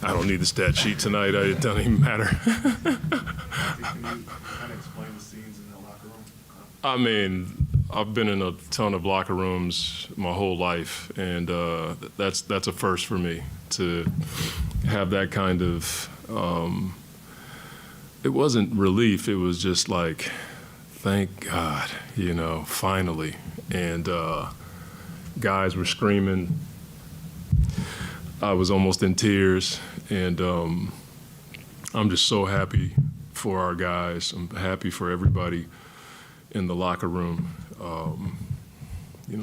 I don't need the stat sheet tonight. It doesn't even matter. Can you kind of explain the scenes in the locker room? I mean, I've been in a ton of locker rooms my whole life, and that's a first for me to have that kind of. It wasn't relief. It was just like, thank God, finally. And guys were screaming. I was almost in tears, and I'm just so happy for our guys. I'm happy for everybody in the locker room.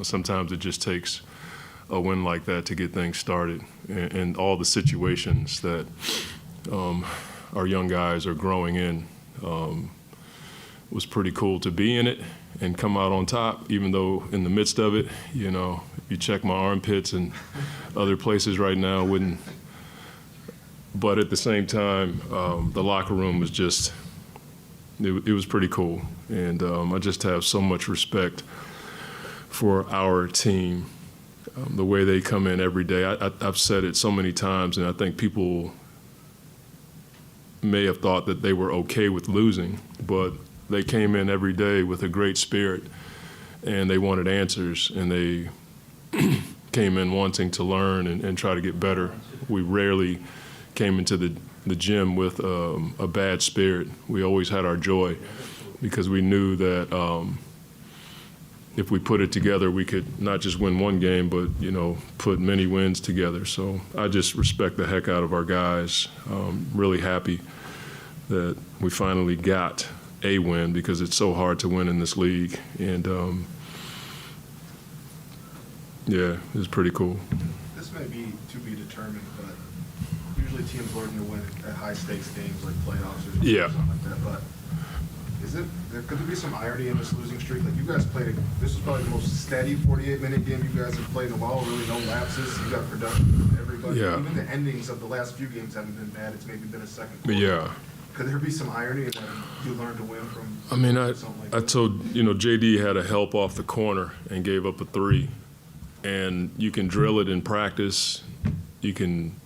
Sometimes it just takes a win like that to get things started, and all the situations that our young guys are growing in was pretty cool to be in it and come out on top, even though in the midst of it, if you check my armpits and other places right now, wouldn't. But at the same time, the locker room was just, it was pretty cool. And I just have so much respect for our team, the way they come in every day. I've said it so many times, and I think people may have thought that they were okay with losing, but they came in every day with a great spirit, and they wanted answers, and they came in wanting to learn and try to get better. We rarely came into the gym with a bad spirit. We always had our joy because we knew that if we put it together, we could not just win one game, but, put many wins together. So I just respect the heck out of our guys. Really happy that we finally got a win because it's so hard to win in this league. And yeah, it was pretty cool. This may be to be determined, but usually teams learn to win at high stakes games like playoffs or something like that. But could there be some irony in this losing streak? Like, you guys played, this is probably the most steady 48-minute game you guys have played in a while. Really no lapses. You got production from everybody. Yeah. Even the endings of the last few games haven't been bad. It's maybe been a second quarter. Yeah. Could there be some irony in that you learned to win from? I mean, I that? told, JD had a help off the corner and gave up a 3. And you can drill it in practice. You can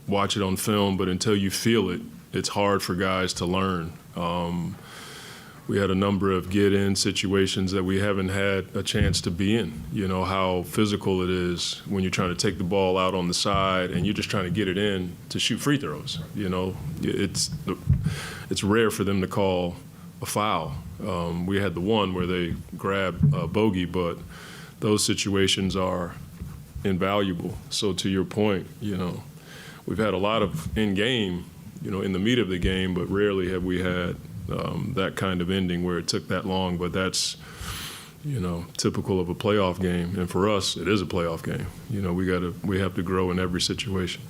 watch it on film, but until you feel it, it's hard for guys to learn. We had a number of get-in situations that we haven't had a chance to be in. How physical it is when you're trying to take the ball out on the side and you're just trying to get it in to shoot free throws. It's rare for them to call a foul. We had the one where they grabbed a bogey, but those situations are invaluable. So to your point, we've had a lot of in-game, in the meat of the game, but rarely have we had that kind of ending where it took that long. But that's, typical of a playoff game. And for us, it is a playoff game. We have to grow in every situation.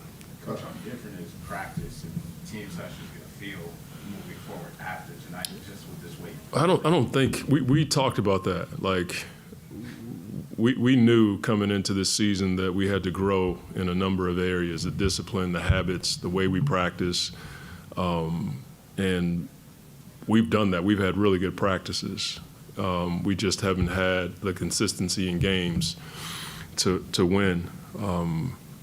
Coach, how different is practice and team sessions going to feel moving forward after tonight, just with this weight? I don't think we talked about that. Like, we knew coming into this season that we had to grow in a number of areas: the discipline, the habits, the way we practice, and we've done that. We've had really good practices. We just haven't had the consistency in games to win.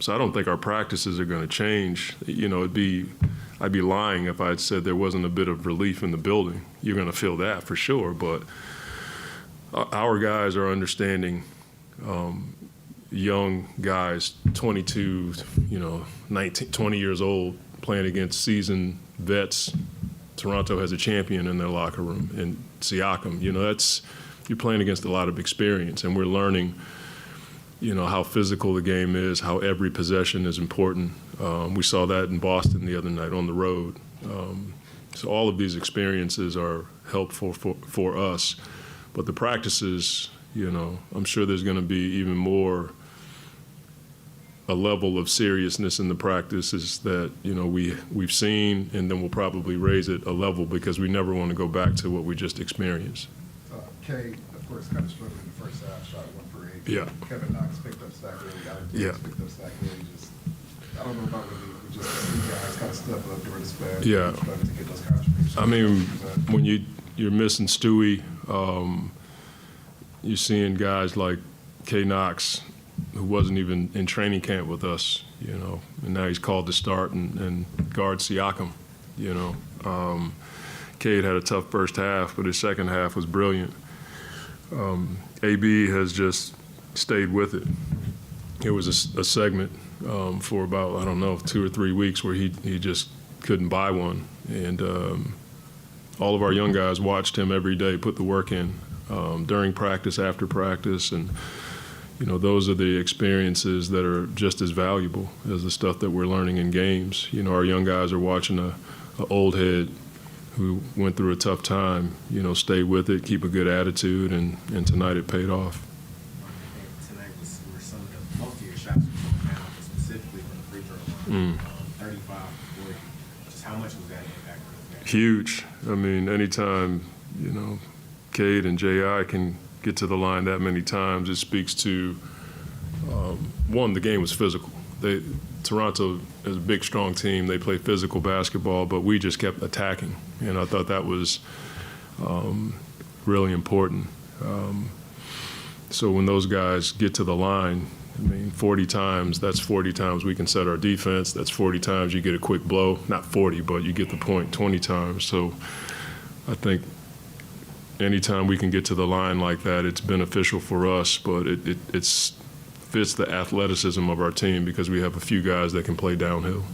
So I don't think our practices are going to change. I'd be lying if I'd said there wasn't a bit of relief in the building. You're going to feel that for sure, but our guys are understanding. Young guys, 22, 19, 20 years old, playing against seasoned vets. Toronto has a champion in their locker room, and Siakam. You're playing against a lot of experience, and we're learning, how physical the game is, how every possession is important. We saw that in Boston the other night on the road. So all of these experiences are helpful for us, but the practices, I'm sure there's going to be even more a level of seriousness in the practices that we've seen, and then we'll probably raise it a level because we never want to go back to what we just experienced. Kay, of course, kind of struggled in the first half, shot 1 for 8. Yeah. Kevin Knox picked up Stack really, picked up Stack really. I don't know about when we just see guys kind of step up during the span. Yeah. To get those contributions. I mean, when you're missing Stewie, you're seeing guys like Kay Knox who wasn't even in training camp with us, you know, and now he's called to start and guard Siakam, you know. Cade had a tough first half, but his second half was brilliant. AB has just stayed with it. It was a segment for about, I don't know, 2 or 3 weeks where he just couldn't buy one. And all of our young guys watched him every day put the work in during practice, after practice. And, you know, those are the experiences that are just as valuable as the stuff that we're learning in games. You know, our young guys are watching a old head who went through a tough time, you know, stay with it, keep a good attitude, and tonight it paid off. Tonight was where some of the most of your shots were going down, specifically from the free throw line, 35, 40. Just how much was that impact? Huge. I mean, anytime, you know, Cade and J.I. can get to the line that many times, it speaks to, one, the game was physical. Toronto is a big, strong team. They play physical basketball, but we just kept attacking, and I thought that was really important. So when those guys get to the line, I mean, 40 times, that's 40 times we can set our defense. That's 40 times you get a quick blow. Not 40, but you get the point 20 times. So I think anytime we can get to the line like that, it's beneficial for us, but it fits the athleticism of our team because we have a few guys that can play downhill.